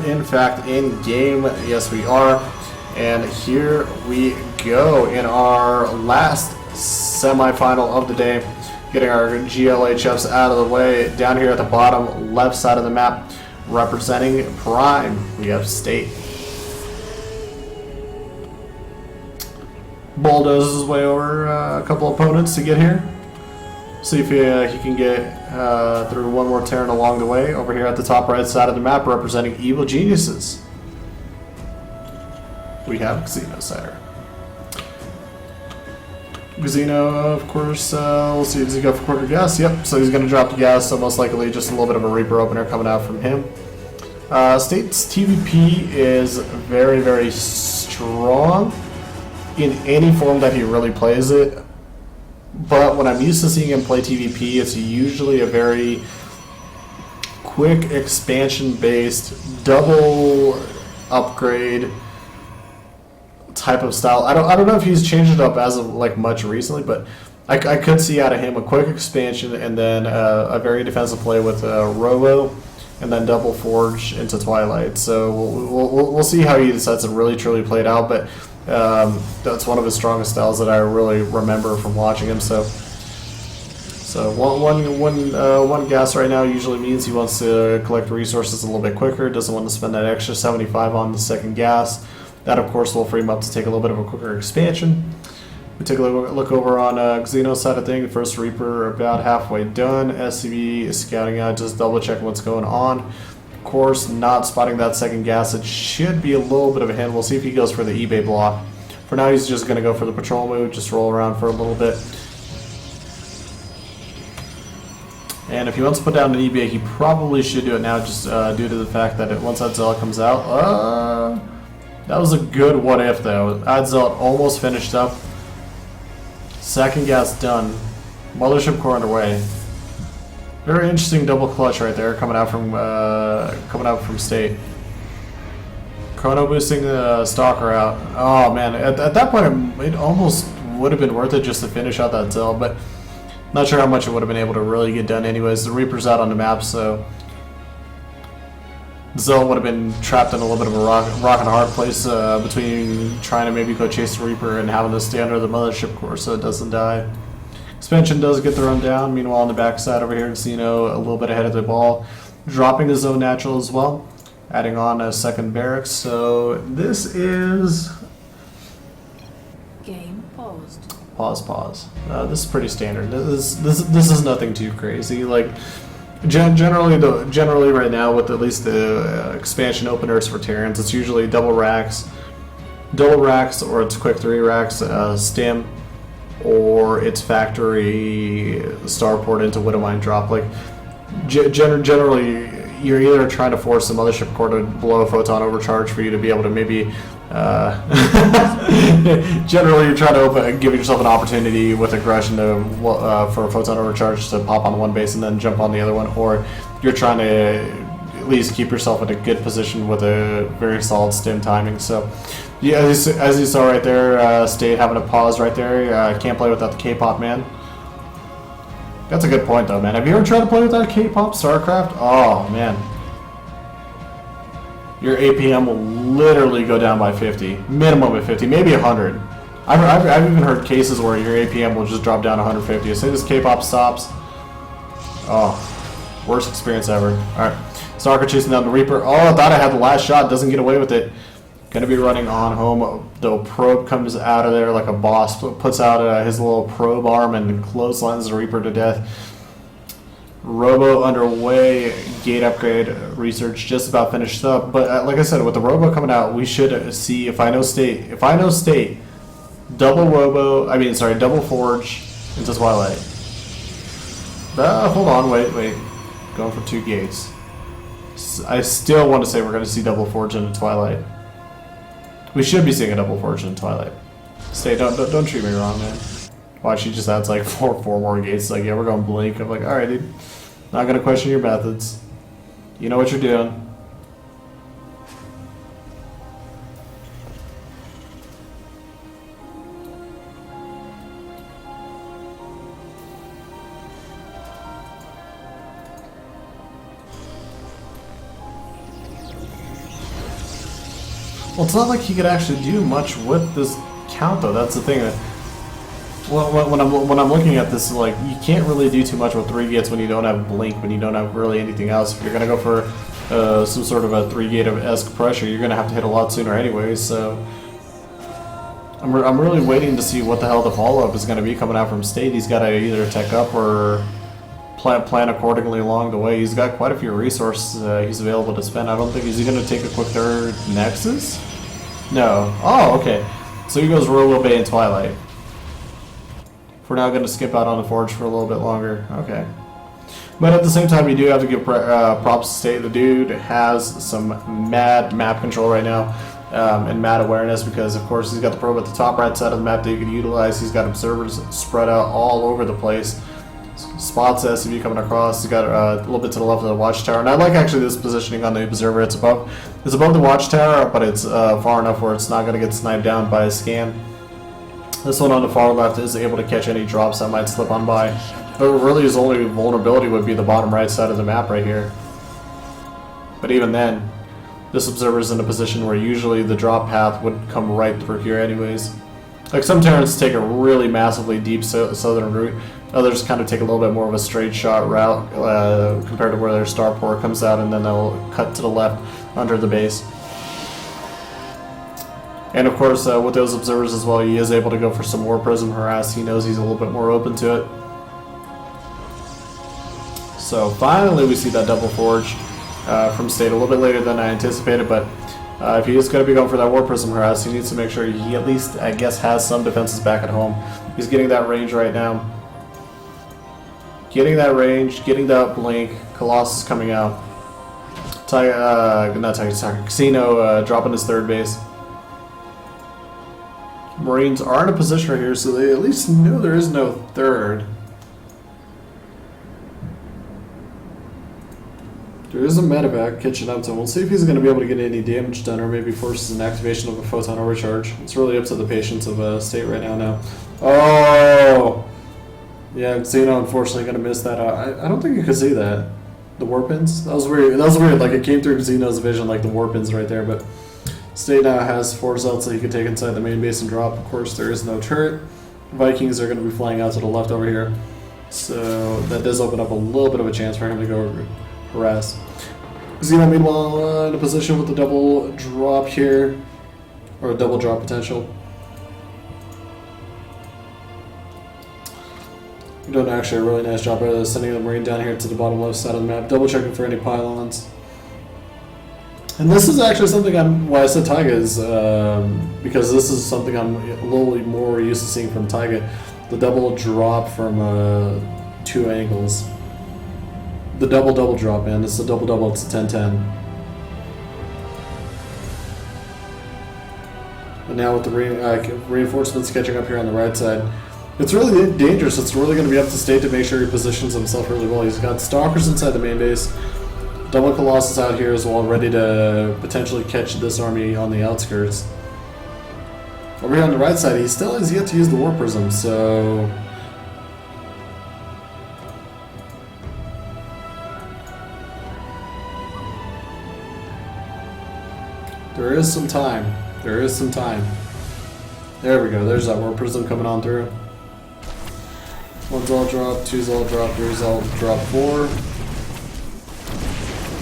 In fact, in game, yes we are. And here we go in our last semi-final of the day, getting our GLHFs out of the way. Down here at the bottom left side of the map, representing Prime, we have State. Bulldozes his way over a couple opponents to get here. See if he can get through one more turn along the way. Over here at the top right side of the map, representing Evil Geniuses, we have HKES. Xeno, of course, we'll see, does he go for quarter gas? Yep, so he's going to drop the gas, so most likely just a little bit of a Reaper opener coming out from him. State's TVP is very, very strong in any form that he really plays it. But when I'm used to seeing him play TVP, it's usually a very quick expansion-based double upgrade type of style. I don't know if he's changed it up as of like much recently, but I could see out of him a quick expansion and then a very defensive play with Robo and then double forge into Twilight. So we'll see how he decides to really truly play it out, but that's one of his strongest styles that I really remember from watching him. So one gas right now usually means he wants to collect resources a little bit quicker, doesn't want to spend that extra 75 on the second gas. That of course will free him up to take a little bit of a quicker expansion. We take a look over on Xeno's side of things. First Reaper about halfway done. SCB is scouting out, just double checking what's going on. Of course, not spotting that second gas. It should be a little bit of a hint. We'll see if he goes for the eBay block. For now, he's just going to go for the patrol move, just roll around for a little bit. And if he wants to put down an eBay, he probably should do it now, just due to the fact that once that Zealot comes out. That was a good what if though. That Zealot almost finished up. Second gas done. Mothership core underway. Very interesting double clutch right there coming out from State. Chrono boosting the Stalker out. Oh man, at that point it almost would have been worth it just to finish out that Zealot, but not sure how much it would have been able to really get done anyways. The Reaper's out on the map, so Zealot would have been trapped in a little bit of a rock and a hard place between trying to maybe go chase the Reaper and having to stay under the Mothership core so it doesn't die. Expansion does get the run down. Meanwhile, on the backside over here, Xeno a little bit ahead of the ball, dropping the zone natural as well, adding on a second barracks. So this is game paused. Pause. This is pretty standard. This is nothing too crazy. Like generally right now with at least the expansion openers for Terrans, it's usually double racks, or it's quick 3 racks, stim, or it's factory starport into Widowmine drop. Like generally you're either trying to force the Mothership core to blow a photon overcharge for you to be able to maybe generally you're trying to give yourself an opportunity with aggression to for a photon overcharge to pop on one base and then jump on the other one, or you're trying to at least keep yourself in a good position with a very solid stim timing. So yeah, as you saw right there, State having a pause right there. Can't play without the K-pop, man. That's a good point though, man. Have you ever tried to play without K-pop StarCraft? Oh man, your APM will literally go down by 50, minimum of 50, maybe 100. I've even heard cases where your APM will just drop down to 150 as soon as K-pop stops. Oh, worst experience ever. All right, Stalker chasing down the Reaper. Oh, I thought I had the last shot. Doesn't get away with it. Gonna be running on home. The probe comes out of there like a boss. Puts out his little probe arm and clotheslines the Reaper to death. Robo underway, gate upgrade research just about finished up. But like I said, with the Robo coming out, we should see if I know State, double forge into Twilight. Hold on, wait, going for 2 gates. I still want to say we're going to see double forge into Twilight. We should be seeing a double forge into Twilight. State, don't treat me wrong, man. Watch, she just adds like four more gates. Like, yeah, we're going blink. I'm like, all right, dude. Not gonna question your methods. You know what you're doing. Well, it's not like he could actually do much with this count, though. That's the thing. Well, when I'm looking at this, like, you can't really do too much with 3 gates when you don't have blink, when you don't have really anything else. If you're gonna go for some sort of a 3 gate of esque pressure, you're gonna have to hit a lot sooner anyway. So I'm really waiting to see what the hell the follow up is gonna be coming out from State. He's got to either tech up or plan accordingly along the way. He's got quite a few resources he's available to spend. I don't think he's gonna take a quick third Nexus. No. Oh, okay. So he goes Royal Bay and Twilight. We're now going to skip out on the Forge for a little bit longer. Okay. But at the same time, you do have to give props to State. The dude has some mad map control right now and mad awareness because, of course, he's got the probe at the top right side of the map that you can utilize. He's got observers spread out all over the place. Spots SCV coming across. He's got a little bit to the left of the watchtower. And I like actually this positioning on the observer. It's above the watchtower, but it's far enough where it's not going to get sniped down by a scan. This one on the far left is able to catch any drops that might slip on by. But really his only vulnerability would be the bottom right side of the map right here. But even then, this observer is in a position where usually the drop path would come right through here anyways. Like some Terrans take a really massively deep southern route. Others kind of take a little bit more of a straight shot route compared to where their starport comes out and then they'll cut to the left under the base. And of course, with those observers as well, he is able to go for some War Prism harass. He knows he's a little bit more open to it. So finally we see that double Forge from State a little bit later than I anticipated, but if he is going to be going for that War Prism harass, he needs to make sure he at least, I guess, has some defenses back at home. He's getting that range right now. Getting that range, getting that blink. Colossus coming out. Casino dropping his third base. Marines are in a position right here, so they at least know there is no third. There is a medevac catching up to him. We'll see if he's going to be able to get any damage done or maybe forces an activation of a photon overcharge. It's really up to the patience of State right now. Oh! Yeah, Xeno unfortunately going to miss that. I don't think you could see that. The warpins? That was weird. That was weird. Like it came through Xeno's vision like the warpins right there, but State now has 4 zealots that he can take inside the main base and drop. Of course, there is no turret. Vikings are going to be flying out to the left over here. So that does open up a little bit of a chance for him to go harass. Xeno, meanwhile, in a position with the double drop here. Or a double drop potential. Doing actually a really nice job of sending the Marine down here to the bottom left side of the map. Double checking for any pylons. And this is actually something why I said Taiga is, because this is something I'm a little more used to seeing from Taiga. The double drop from 2 angles. The double drop, man. It's a double, it's a 10-10. And now with the reinforcements catching up here on the right side, it's really dangerous. It's really going to be up to State to make sure he positions himself really well. He's got Stalkers inside the main base. Double Colossus out here as well, ready to potentially catch this army on the outskirts. Over here on the right side, he still has yet to use the War Prism, so... There is some time. There is some time. There we go. There's that War Prism coming on through. 1 Zealot drop, 2 Zealot drop, 3 Zealot drop, 4.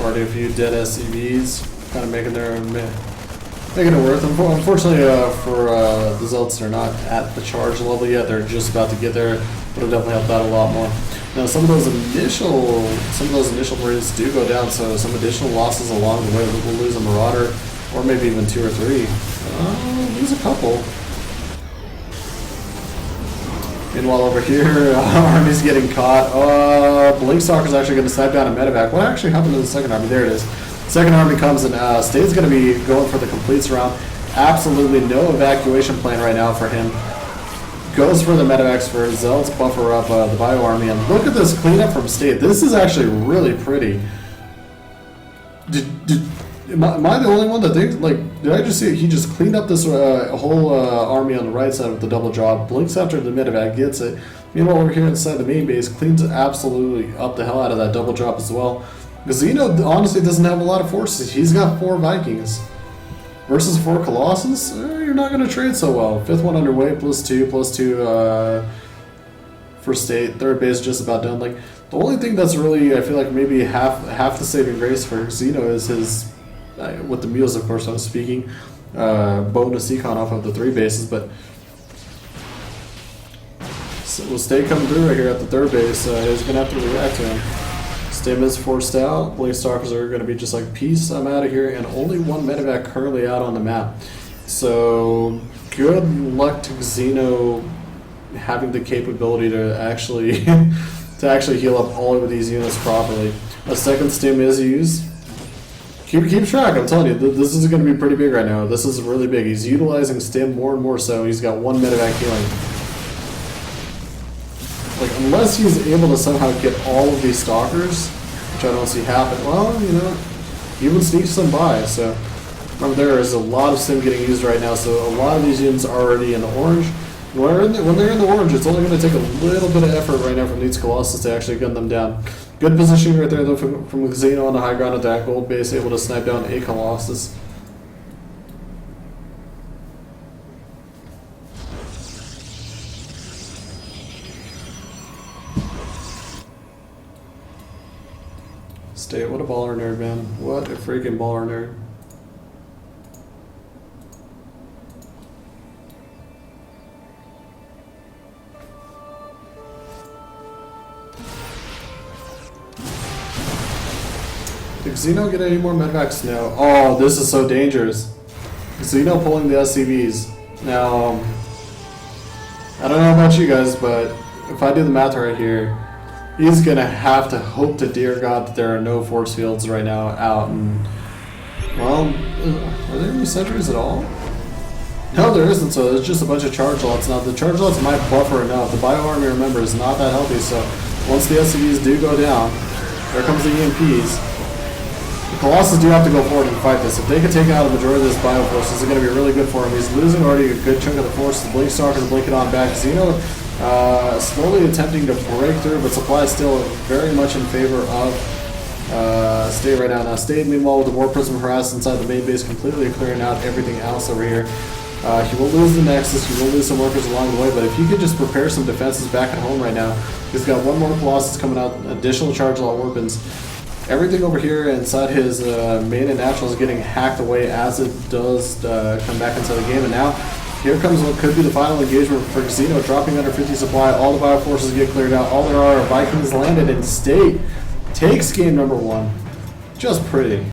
Already a few dead SCVs, kind of making it worth. Unfortunately, for the Zealots, they're not at the charge level yet. They're just about to get there. Would have definitely helped out a lot more. Now, some of those initial Marines do go down, so some additional losses along the way. We'll lose a Marauder, or maybe even 2 or 3. Lose a couple. Meanwhile, over here, army's getting caught. Blinkstalker's actually going to snipe down a medevac. What actually happened to the second army? There it is. Second army comes and State's going to be going for the complete surround. Absolutely no evacuation plan right now for him. Goes for the medevacs for Zealots, buffer up the bio army. And look at this cleanup from State. This is actually really pretty. Am I the only one that thinks, like, did I just see it? He just cleaned up this whole army on the right side with the double drop, blinks after the medevac, gets it. Meanwhile, over here inside the main base, cleans absolutely up the hell out of that double drop as well. Because Xeno honestly doesn't have a lot of forces. He's got 4 Vikings. Versus 4 Colossus, you're not going to trade so well. 5th one underway, +2 for State. 3rd base just about done. Like, the only thing that's really, I feel like maybe half the saving grace for Xeno is his, with the mules, of course, I'm speaking, bonus econ off of the 3 bases, but so will State come through right here at the 3rd base. He's going to have to react to him. Stim is forced out. Blade Stalkers are going to be just like, peace, I'm out of here, and only 1 medevac currently out on the map. So good luck to Xeno having the capability to actually heal up all of these units properly. A 2nd Stim is used. Keep track, I'm telling you, this is going to be pretty big right now. This is really big. He's utilizing Stim more and more so. He's got 1 medevac healing. Like, unless he's able to somehow get all of these stalkers, which I don't see happen, well, you know, he would sneak some by. So remember, there is a lot of Stim getting used right now, so a lot of these units are already in the orange. When they're in the orange, it's only going to take a little bit of effort right now from these Colossus to actually gun them down. Good positioning right there, though, from Xeno on the high ground at that gold base, able to snipe down a Colossus. State, what a baller nerd, man. What a freaking baller nerd. Did Xeno get any more medevacs? No. Oh, this is so dangerous. Xeno pulling the SCVs. Now, I don't know about you guys, but if I do the math right here, he's going to have to hope to dear God that there are no force fields right now out. And, well, are there any sentries at all? No, there isn't, so there's just a bunch of charge lots. Now, the charge lots might buffer enough. The bio-army, remember, is not that healthy, so once the SCVs do go down, there comes the EMPs. The Colossus do have to go forward and fight this. If they can take out a majority of this bio force, this is going to be really good for him. He's losing already a good chunk of the force. The Blink Stalker to blink it on back. Xeno slowly attempting to break through, but supply is still very much in favor of State right now. Now State, meanwhile, with the War Prism harass inside the main base, completely clearing out everything else over here. He will lose the Nexus, he will lose some workers along the way, but if he could just prepare some defenses back at home right now, he's got 1 more Colossus coming out, additional charge lot weapons. Everything over here inside his main and natural is getting hacked away as it does come back into the game, and now here comes what could be the final engagement for Xeno, dropping under 50 supply. All the bio forces get cleared out. All there are Vikings landed, and State takes game number 1. Just pretty.